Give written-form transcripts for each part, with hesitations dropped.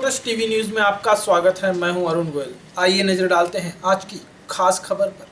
Lotus TV news में आपका स्वागत है। मैं हूं अरुण गोयल। आइए नजर डालते हैं आज की खास खबर पर।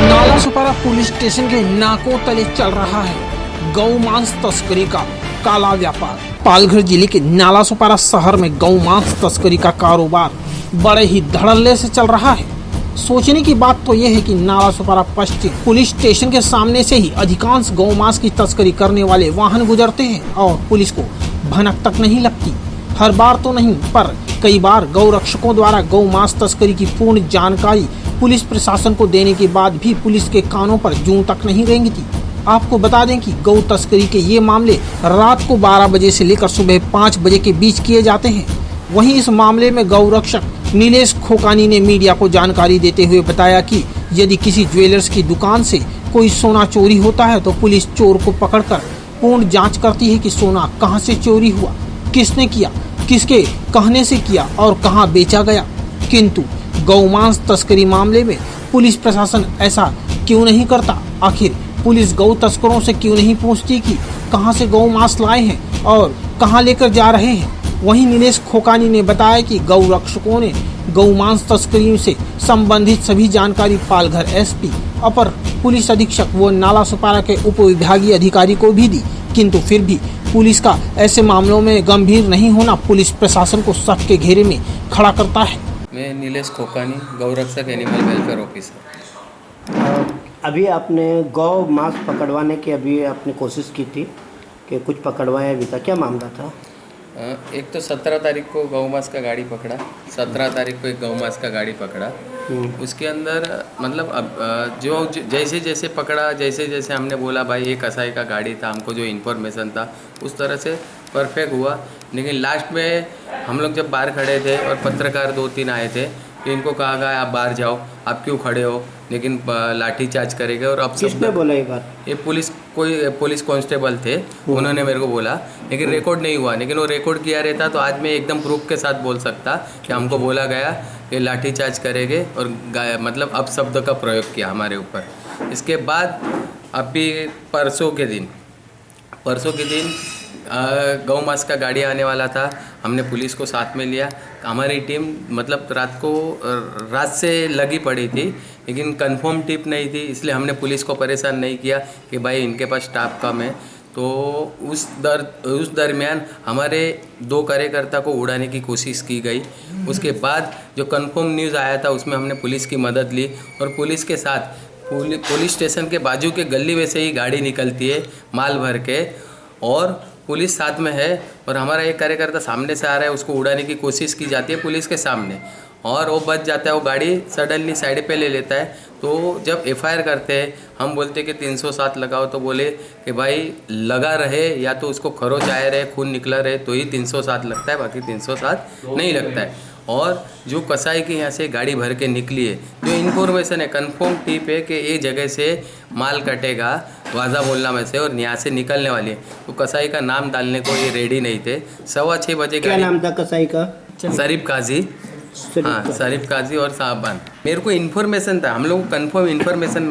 नालासोपारा पुलिस स्टेशन के नाकों तले चल रहा है गौ मांस तस्करी का काला व्यापार। पालघर जिले के नालासोपारा शहर में गौ मांस तस्करी का कारोबार बड़े ही धड़ल्ले से चल रहा है। सोचने की बात तो यह है कि नालासोपारा पश्चिम पुलिस स्टेशन के सामने से ही अधिकांश गौ मांस की तस्करी करने वाले वाहन गुजरते हैं और पुलिस को भनक तक नहीं लगती। हर बार तो नहीं, पर कई बार गौ रक्षकों द्वारा गौ मांस तस्करी की पूर्ण जानकारी पुलिस प्रशासन को देने के बाद भी पुलिस के कानों पर जूं तक नहीं रेंगती। आपको बता दें कि गौ तस्करी के ये मामले रात को 12 बजे से लेकर सुबह 5 बजे के बीच किए जाते हैं। वहीं इस मामले में गौ रक्षक नीलेश खोकानी ने मीडिया को जानकारी देते हुए बताया कि यदि किसी ज्वेलर्स की दुकान से कोई सोना चोरी होता है तो पुलिस चोर को पकड़कर पूर्ण जांच करती है कि सोना कहां से चोरी हुआ, किसने किया, किसके कहने से किया और कहां बेचा गया। किंतु गौमांस तस्करी मामले में पुलिस प्रशासन ऐसा क्यों नहीं करता? आखिर पुलिस गौ तस्करों से क्यों नहीं पूछती कि कहां से गौ मांस लाए हैं और कहां लेकर जा रहे हैं? वहीं नीलेश खोकानी ने बताया कि गौ रक्षकों ने गौ मांस तस्करी से संबंधित सभी जानकारी पालघर एसपी, अपर पुलिस अधीक्षक व नालासोपारा के उप विभागीय अधिकारी को भी दी, किंतु फिर भी पुलिस का ऐसे मामलों में गंभीर नहीं होना पुलिस प्रशासन को शक के घेरे में खड़ा करता है। मैं नीलेश खोकानी, गौ रक्षक एनिमल वेलफेयर ऑफिसर। अभी आपने गौ मांस पकड़वाने की अभी आपने कोशिश की थी कि कुछ पकड़वाया भी था, क्या मामला था? एक तो 17 तारीख को गौ मांस का गाड़ी पकड़ा, 17 तारीख को एक गौ मांस का गाड़ी पकड़ा। उसके अंदर मतलब अब जो जैसे जैसे पकड़ा, जैसे जैसे हमने बोला भाई ये कसाई का गाड़ी था, हमको जो इन्फॉर्मेशन था उस तरह से परफेक्ट हुआ। लेकिन लास्ट में हम लोग जब बाहर खड़े थे और पत्रकार 2-3 आए थे तो इनको कहा गया आप बाहर जाओ, आप क्यों खड़े हो, लेकिन लाठी चार्ज करेंगे। और अब किसने बोला ये बात? ये पुलिस कांस्टेबल थे, उन्होंने मेरे को बोला, लेकिन रिकॉर्ड नहीं हुआ। लेकिन वो रिकॉर्ड किया रहता तो आज मैं एकदम प्रूफ के साथ बोल सकता कि हमको बोला गया कि लाठी चार्ज करेंगे और मतलब अपशब्द का प्रयोग किया हमारे ऊपर। इसके बाद अभी परसों के दिन गौ मांस का गाड़ी आने वाला था, हमने पुलिस को साथ में लिया। हमारी टीम मतलब रात से लगी पड़ी थी, लेकिन कंफर्म टिप नहीं थी, इसलिए हमने पुलिस को परेशान नहीं किया कि भाई इनके पास स्टाफ कम है। तो उस दरमियान हमारे 2 कार्यकर्ता को उड़ाने की कोशिश की गई। उसके बाद जो कंफर्म न्यूज़ आया था उसमें हमने पुलिस की मदद ली और पुलिस के साथ पुलिस स्टेशन के बाजू के गली में से ही गाड़ी निकलती है माल भर के, और पुलिस साथ में है और हमारा एक कार्यकर्ता सामने से आ रहा है, उसको उड़ाने की कोशिश की जाती है पुलिस के सामने और वो बच जाता है। वो गाड़ी सडनली साइड पे ले लेता है। तो जब एफआईआर करते हैं हम बोलते कि 307 लगाओ, तो बोले कि भाई लगा रहे या तो उसको खरोच आया रहे, खून निकला रहे तो ही 307 लगता है, बाकी 307 नहीं लगता है। और जो कसाई के यहाँ से गाड़ी भर के निकली है, जो इन्फॉर्मेशन है कंफर्म टिप है कि ये जगह से माल कटेगा वाजा मोहल्ला में से और यहाँ से निकलने वाली है, तो कसाई का नाम डालने को ये रेडी नहीं थे। 6:15 बजे क्या नाम था कसाई का? शरीफ काजी। हाँ, शरीफ काजी और साहबान। मेरे को इन्फॉर्मेशन था, हम लोग को कंफर्म इन्फॉर्मेशन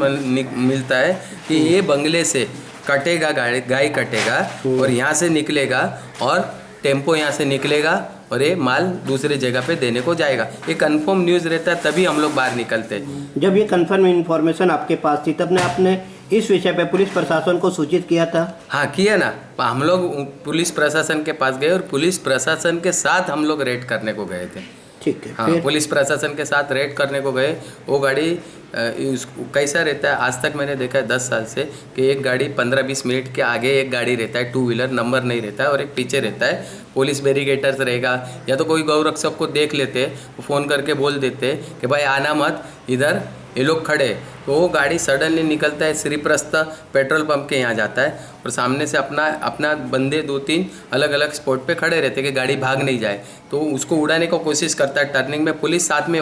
मिलता है कि ये बंगले से कटेगा, गाय कटेगा और यहाँ से निकलेगा और टेम्पो यहाँ से निकलेगा और ये माल दूसरे जगह पे देने को जाएगा। ये कंफर्म न्यूज़ रहता है तभी हम लोग बाहर निकलते हैं। जब ये कंफर्म इन्फॉर्मेशन आपके पास थी तब आपने इस विषय पे पुलिस प्रशासन को सूचित किया था? हाँ, किया ना। हम लोग पुलिस प्रशासन के पास गए और पुलिस प्रशासन के साथ हम लोग रेड करने को गए थे। ठीक है। हाँ, पुलिस प्रशासन के साथ रेड करने को गए। वो गाड़ी कैसा रहता है, आज तक मैंने देखा है 10 साल से कि एक गाड़ी 15-20 मिनट के आगे एक गाड़ी रहता है, 2 व्हीलर नंबर नहीं रहता है, और एक पीछे रहता है। पुलिस बैरिकेटर्स रहेगा या तो कोई गौ रक्षक को देख लेते, फ़ोन करके बोल देते कि भाई आना मत, इधर ये लोग खड़े। तो वो गाड़ी सडनली निकलता है, श्रीप्रस्थ पेट्रोल पंप के यहाँ जाता है और सामने से अपना बंदे 2-3 अलग अलग स्पॉट पे खड़े रहते कि गाड़ी भाग नहीं जाए। तो उसको उड़ाने को कोशिश करता है। टर्निंग में पुलिस साथ में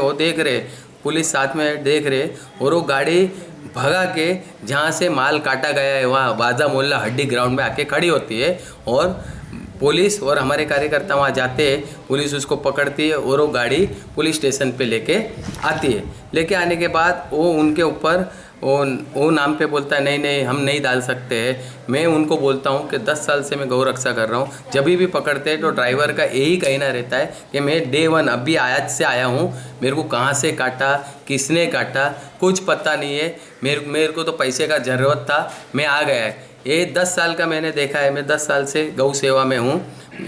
पुलिस साथ में देख रहे और वो गाड़ी भगा के जहाँ से माल काटा गया है वहाँ वाजा मोहल्ला हड्डी ग्राउंड में आके खड़ी होती है और पुलिस और हमारे कार्यकर्ता वहाँ जाते हैं। पुलिस उसको पकड़ती है और वो गाड़ी पुलिस स्टेशन पे लेके आती है। लेके आने के बाद वो उनके ऊपर वो नाम पे बोलता है नहीं नहीं हम नहीं डाल सकते हैं। मैं उनको बोलता हूँ कि 10 साल से मैं गौ रक्षा कर रहा हूँ, जब भी पकड़ते हैं तो ड्राइवर का यही कहना रहता है कि मैं डे 1 अभी आज से आया हूँ, मेरे को कहाँ से काटा, किसने काटा, कुछ पता नहीं है, मेरे को तो पैसे का ज़रूरत था, मैं आ गया है। ये 10 साल का मैंने देखा है, मैं 10 साल से गौ सेवा में हूँ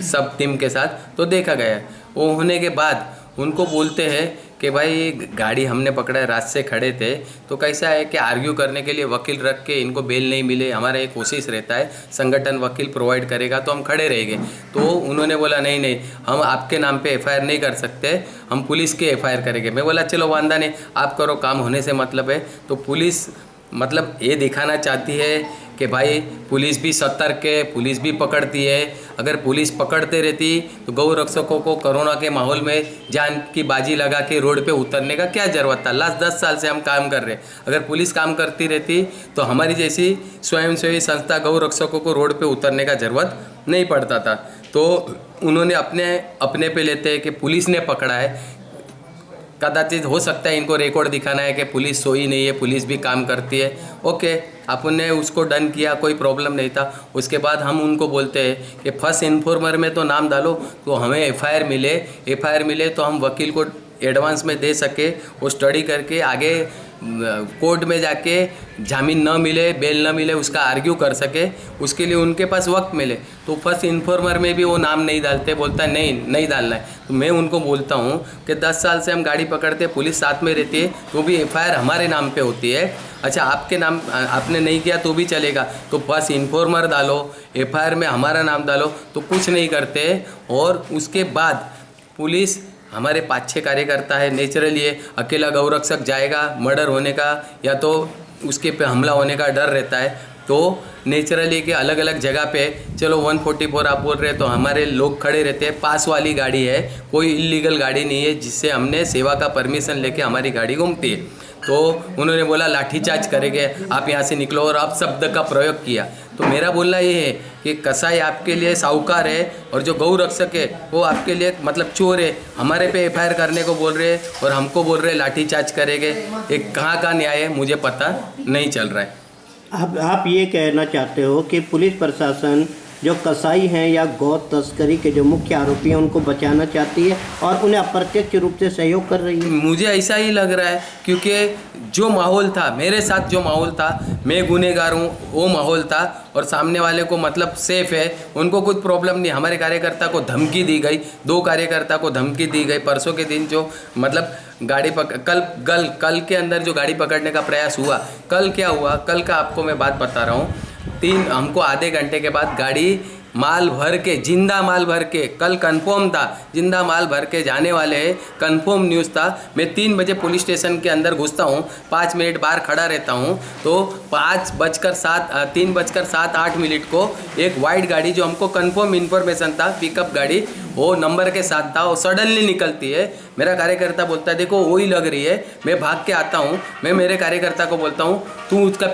सब टीम के साथ, तो देखा गया है। वो होने के बाद उनको बोलते हैं कि भाई गाड़ी हमने पकड़ा है, रात से खड़े थे, तो कैसा है कि आर्ग्यू करने के लिए वकील रख के इनको बेल नहीं मिले, हमारा एक कोशिश रहता है संगठन वकील प्रोवाइड करेगा तो हम खड़े रहेंगे। तो उन्होंने बोला नहीं नहीं हम आपके नाम पे एफआईआर नहीं कर सकते, हम पुलिस के एफआईआर करेंगे। मैं बोला चलो वांदा नहीं, आप करो, काम होने से मतलब है। तो पुलिस मतलब ये दिखाना चाहती है कि भाई पुलिस भी सतर्क है, पुलिस भी पकड़ती है। अगर पुलिस पकड़ते रहती तो गौ रक्षकों को कोरोना के माहौल में जान की बाजी लगा के रोड पे उतरने का क्या ज़रूरत था। लास्ट 10 साल से हम काम कर रहे हैं, अगर पुलिस काम करती रहती तो हमारी जैसी स्वयंसेवी संस्था गौ रक्षकों को रोड पे उतरने का ज़रूरत नहीं पड़ता था। तो उन्होंने अपने पे लेते हैं कि पुलिस ने पकड़ा है। कदाचित हो सकता है इनको रिकॉर्ड दिखाना है कि पुलिस सोई नहीं है, पुलिस भी काम करती है। ओके, अपन उसको डन किया, कोई प्रॉब्लम नहीं था। उसके बाद हम उनको बोलते हैं कि फर्स्ट इन्फॉर्मर में तो नाम डालो, तो हमें एफआईआर मिले तो हम वकील को एडवांस में दे सके, वो स्टडी करके आगे कोर्ट में जाके जामीन न मिले, बेल न मिले, उसका आर्ग्यू कर सके, उसके लिए उनके पास वक्त मिले। तो फर्स्ट इन्फॉर्मर में भी वो नाम नहीं डालते, बोलता है नहीं डालना है। तो मैं उनको बोलता हूँ कि 10 साल से हम गाड़ी पकड़ते, पुलिस साथ में रहती है, तो भी एफआईआर हमारे नाम पे होती है। अच्छा, आपके नाम आपने नहीं किया तो भी चलेगा, तो फर्स्ट इन्फॉर्मर डालो, एफआईआर में हमारा नाम डालो, तो कुछ नहीं करते। और उसके बाद पुलिस हमारे 5-6 कार्यकर्ता है, नेचुरली ये अकेला गौरक्षक जाएगा, मर्डर होने का या तो उसके पे हमला होने का डर रहता है। तो नेचुरली के अलग अलग जगह पे चलो 144 आप बोल रहे हैं, तो हमारे लोग खड़े रहते हैं। पास वाली गाड़ी है, कोई इलीगल गाड़ी नहीं है जिससे हमने सेवा का परमिशन लेके हमारी गाड़ी घूमती है। तो उन्होंने बोला लाठीचार्ज करेंगे, आप यहाँ से निकलो, और आप शब्द का प्रयोग किया। तो मेरा बोलना ये है कि कसाई आपके लिए साहूकार है और जो गौ रक्षक है वो आपके लिए मतलब चोर है। हमारे पे एफआईआर करने को बोल रहे हैं और हमको बोल रहे हैं लाठीचार्ज करेंगे। एक कहाँ का न्याय है मुझे पता नहीं चल रहा है। आप ये कहना चाहते हो कि पुलिस प्रशासन जो कसाई हैं या गौ तस्करी के जो मुख्य आरोपी हैं उनको बचाना चाहती है और उन्हें अप्रत्यक्ष रूप से सहयोग कर रही है? मुझे ऐसा ही लग रहा है, क्योंकि जो माहौल था मेरे साथ, जो माहौल था, मैं गुनहगार हूँ वो माहौल था, और सामने वाले को मतलब सेफ है, उनको कुछ प्रॉब्लम नहीं। हमारे कार्यकर्ता को धमकी दी गई, 2 कार्यकर्ता को धमकी दी गई परसों के दिन। जो मतलब गाड़ी कल के अंदर जो गाड़ी पकड़ने का प्रयास हुआ, कल क्या हुआ, कल का आपको मैं बात बता रहा हूँ। हमको आधे घंटे के बाद गाड़ी माल भर के, जिंदा माल भर के, कल कंफर्म था जिंदा माल भर के जाने वाले हैं, कंफर्म न्यूज़ था। मैं 3 बजे पुलिस स्टेशन के अंदर घुसता हूँ, 5 मिनट बाहर खड़ा रहता हूँ, तो 3:07-8 को एक वाइट गाड़ी जो हमको कंफर्म इन्फॉर्मेशन था, पिकअप गाड़ी, वो नंबर के साथ था, वो सडनली निकलती है। मेरा कार्यकर्ता बोलता है देखो वही लग रही है। मैं भाग के आता हूँ, मैं मेरे कार्यकर्ता को बोलता हूँ तू उसका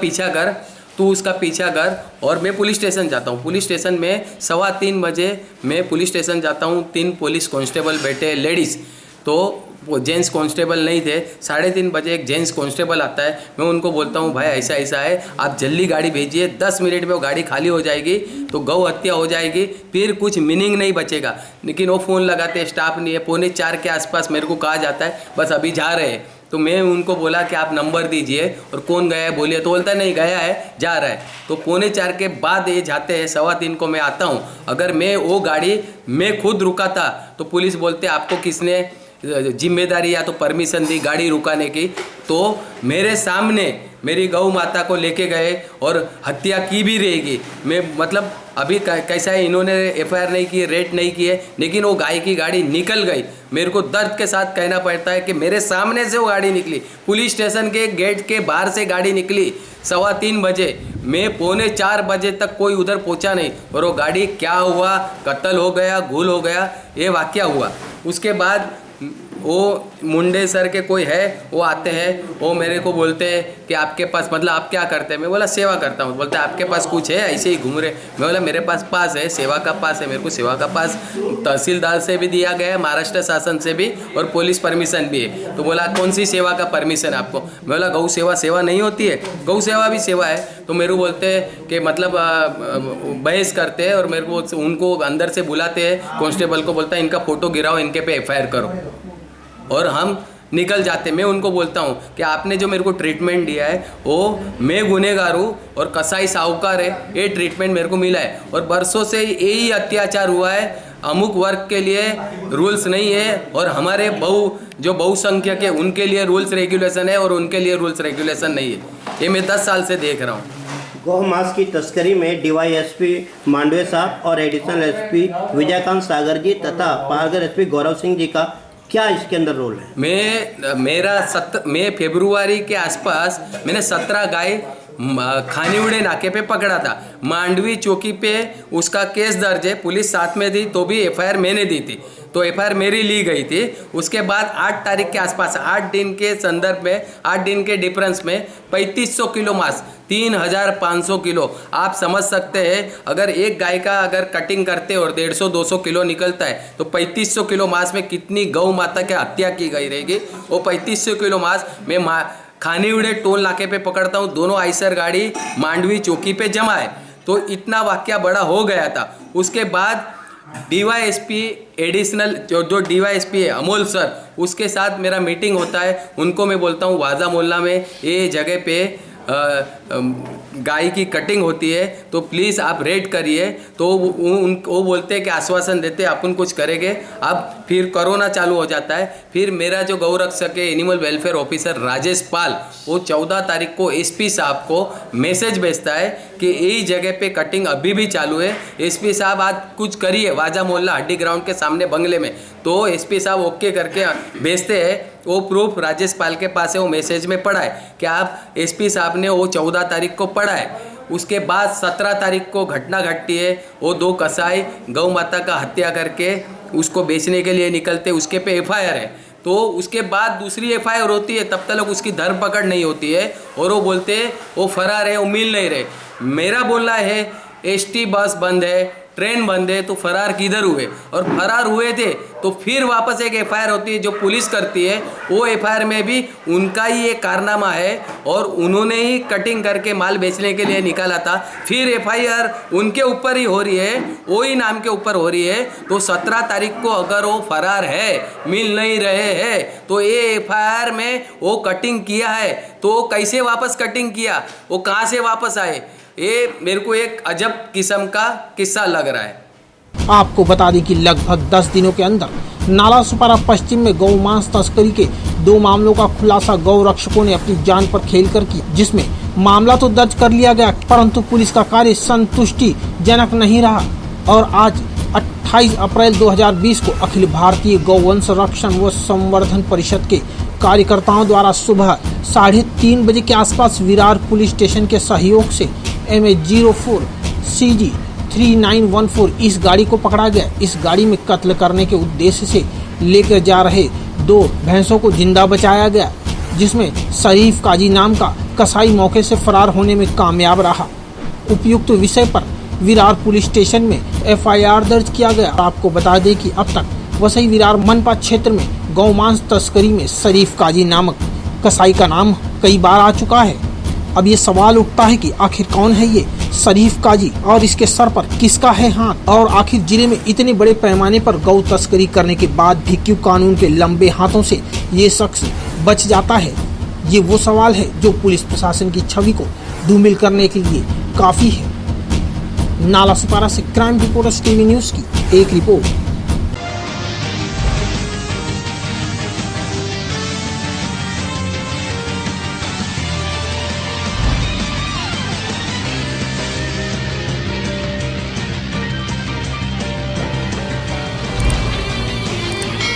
पीछा कर, और मैं पुलिस स्टेशन जाता हूँ। पुलिस स्टेशन में 3:15 बजे मैं पुलिस स्टेशन जाता हूँ। 3 पुलिस कांस्टेबल बैठे, लेडीज़, तो वो जेंट्स कांस्टेबल नहीं थे। 3:30 बजे एक जेंट्स कांस्टेबल आता है। मैं उनको बोलता हूँ भाई ऐसा ऐसा है, आप जल्दी गाड़ी भेजिए, 10 मिनट में वो गाड़ी खाली हो जाएगी तो गौ हत्या हो जाएगी, फिर कुछ मीनिंग नहीं बचेगा। लेकिन वो फ़ोन लगाते, स्टाफ नहीं है। 3:45 के आसपास मेरे को कहा जाता है बस अभी जा रहे हैं। तो मैं उनको बोला कि आप नंबर दीजिए और कौन गया है बोलिए, तो बोलता नहीं गया है, जा रहा है। तो 3:45 के बाद ये जाते हैं, 3:15 को मैं आता हूँ। अगर मैं वो गाड़ी मैं खुद रुका था तो पुलिस बोलते आपको किसने जिम्मेदारी या तो परमिशन दी गाड़ी रुकाने की। तो मेरे सामने मेरी गौ माता को लेके गए और हत्या की भी रहेगी। मैं मतलब अभी कैसा है, इन्होंने एफआईआर नहीं की, रेट नहीं किए, लेकिन वो गाय की गाड़ी निकल गई। मेरे को दर्द के साथ कहना पड़ता है कि मेरे सामने से वो गाड़ी निकली, पुलिस स्टेशन के गेट के बाहर से गाड़ी निकली 3:15 बजे। मैं 3:45 बजे तक कोई उधर पहुंचा नहीं, और वो गाड़ी क्या हुआ, कत्ल हो गया, घूल हो गया, ये वाकया हुआ। उसके बाद वो मुंडे सर के कोई है, वो आते हैं, वो मेरे को बोलते हैं कि आपके पास मतलब आप क्या करते हैं? मैं बोला सेवा करता हूँ। बोलते आपके पास कुछ है, ऐसे ही घूम रहे? मैं बोला मेरे पास पास है, सेवा का पास है, मेरे को सेवा का पास तहसीलदार से भी दिया गया है, महाराष्ट्र शासन से भी, और पुलिस परमिशन भी है। तो बोला कौन सी सेवा का परमिशन आपको? मैं बोला गौ सेवा सेवा नहीं होती है, गौ सेवा भी सेवा है। तो मेरे को बोलते हैं कि मतलब बहस करते हैं और मेरे को उनको अंदर से बुलाते हैं, कांस्टेबल को बोलता है इनका फोटो गिराओ, इनके पे एफआईआर करो, और हम निकल जाते। मैं उनको बोलता हूँ कि आपने जो मेरे को ट्रीटमेंट दिया है वो मैं गुनहगार हूँ और कसाई साहूकार है, ये ट्रीटमेंट मेरे को मिला है, और बरसों से यही अत्याचार हुआ है। अमुक वर्ग के लिए रूल्स नहीं है और हमारे बहुसंख्यक है उनके लिए रूल्स रेगुलेशन है और उनके लिए रूल्स रेगुलेशन नहीं है। ये मैं 10 साल से देख रहा हूँ। गौ मांस की तस्करी में डीवाईएसपी मांडवे साहब और एडिशनल एसपी विजयकांत सागर जी तथा पालघर एसपी गौरव सिंह जी का क्या इसके अंदर रोल है? मैं फरवरी के आसपास मैंने 17 गाय खानीउड़े नाके पे पकड़ा था। मांडवी चौकी पे उसका केस दर्ज है, पुलिस साथ में थी तो भी एफआईआर मैंने दी थी, तो एफआईआर मेरी ली गई थी। उसके बाद 8 तारीख के आसपास 8 दिन के संदर्भ में 8 दिन के डिफरेंस में 3500 किलो मांस, 3500 किलो। आप समझ सकते हैं अगर एक गाय का अगर कटिंग करते और 150-200 किलो निकलता है तो 3500 किलो मांस में कितनी गौ माता की हत्या की गई रहेगी। वो 3500 किलो मांस मैं खानीउड़े टोल नाके पे पकड़ता हूँ, दोनों आइसर गाड़ी मांडवी चौकी पे जमा है। तो इतना वाक्या बड़ा हो गया था। उसके बाद डीवाईएसपी एडिशनल जो डीवाईएसपी है अमोल सर, उसके साथ मेरा मीटिंग होता है। उनको मैं बोलता हूँ वाजा मोहल्ला में ये जगह पे गाय की कटिंग होती है तो प्लीज़ आप रेड करिए। तो वो बोलते हैं कि आश्वासन देते अपन कुछ करेंगे। अब फिर कोरोना चालू हो जाता है। फिर मेरा जो गौरक्षक है एनिमल वेलफेयर ऑफिसर राजेश पाल, वो 14 तारीख को एसपी साहब को मैसेज भेजता है कि यही जगह पे कटिंग अभी भी चालू है, एसपी साहब आज कुछ करिए वाजा मोहल्ला हड्डी ग्राउंड के सामने बंगले में। तो एसपी साहब ओके करके भेजते हैं। वो प्रूफ राजेश पाल के पास है, वो मैसेज में पढ़ा है कि आप एसपी साहब ने वो 14 तारीख को पढ़ा है। उसके बाद 17 तारीख को घटना घटती है। वो 2 कसाई गौ माता का हत्या करके उसको बेचने के लिए निकलते, उसके पे एफआईआर है। तो उसके बाद दूसरी एफआईआर होती है, तब तक उसकी धरपकड़ नहीं होती है और वो बोलते वो फरार है, वो मिल नहीं रहे। मेरा बोलना है एसटी बस बंद है, ट्रेन बंद है, तो फरार किधर हुए? और फरार हुए थे तो फिर वापस एक एफआईआर होती है जो पुलिस करती है। वो एफआईआर में भी उनका ही एक कारनामा है और उन्होंने ही कटिंग करके माल बेचने के लिए निकाला था। फिर एफआईआर उनके ऊपर ही हो रही है, वो ही नाम के ऊपर हो रही है। तो 17 तारीख को अगर वो फरार है, मिल नहीं रहे हैं, तो ये एफआईआर में वो कटिंग किया है तो कैसे वापस कटिंग किया, वो कहाँ से वापस आए? ये मेरे को एक अजब किस्म का किस्सा लग रहा है। आपको बता दें कि लगभग 10 दिनों के अंदर नाला सुपारा पश्चिम में गौ मांस तस्करी के 2 मामलों का खुलासा गौ रक्षकों ने अपनी जान पर खेलकर किया, जिसमें मामला तो दर्ज कर लिया गया परंतु पुलिस का कार्य संतुष्टिजनक नहीं रहा। और आज 28 अप्रैल 2020 को अखिल भारतीय गौवंश रक्षण व संवर्धन परिषद के कार्यकर्ताओं द्वारा सुबह 3:30 बजे के आसपास विरार पुलिस स्टेशन के सहयोग से MH04 CG 3914 इस गाड़ी को पकड़ा गया। इस गाड़ी में कत्ल करने के उद्देश्य से लेकर जा रहे 2 भैंसों को जिंदा बचाया गया, जिसमें शरीफ काजी नाम का कसाई मौके से फरार होने में कामयाब रहा। उपयुक्त विषय पर विरार पुलिस स्टेशन में FIR दर्ज किया गया। आपको बता दें कि अब तक वसई विरार मनपा क्षेत्र में गौमांस तस्करी में शरीफ काजी नामक कसाई का नाम कई बार आ चुका है। अब ये सवाल उठता है कि आखिर कौन है ये शरीफ काजी और इसके सर पर किसका है हाथ, और आखिर जिले में इतने बड़े पैमाने पर गौ तस्करी करने के बाद भी क्यों कानून के लंबे हाथों से ये शख्स बच जाता है। ये वो सवाल है जो पुलिस प्रशासन की छवि को धूमिल करने के लिए काफी है। नाला सुपारा से क्राइम रिपोर्टर्स टीवी न्यूज की एक रिपोर्ट।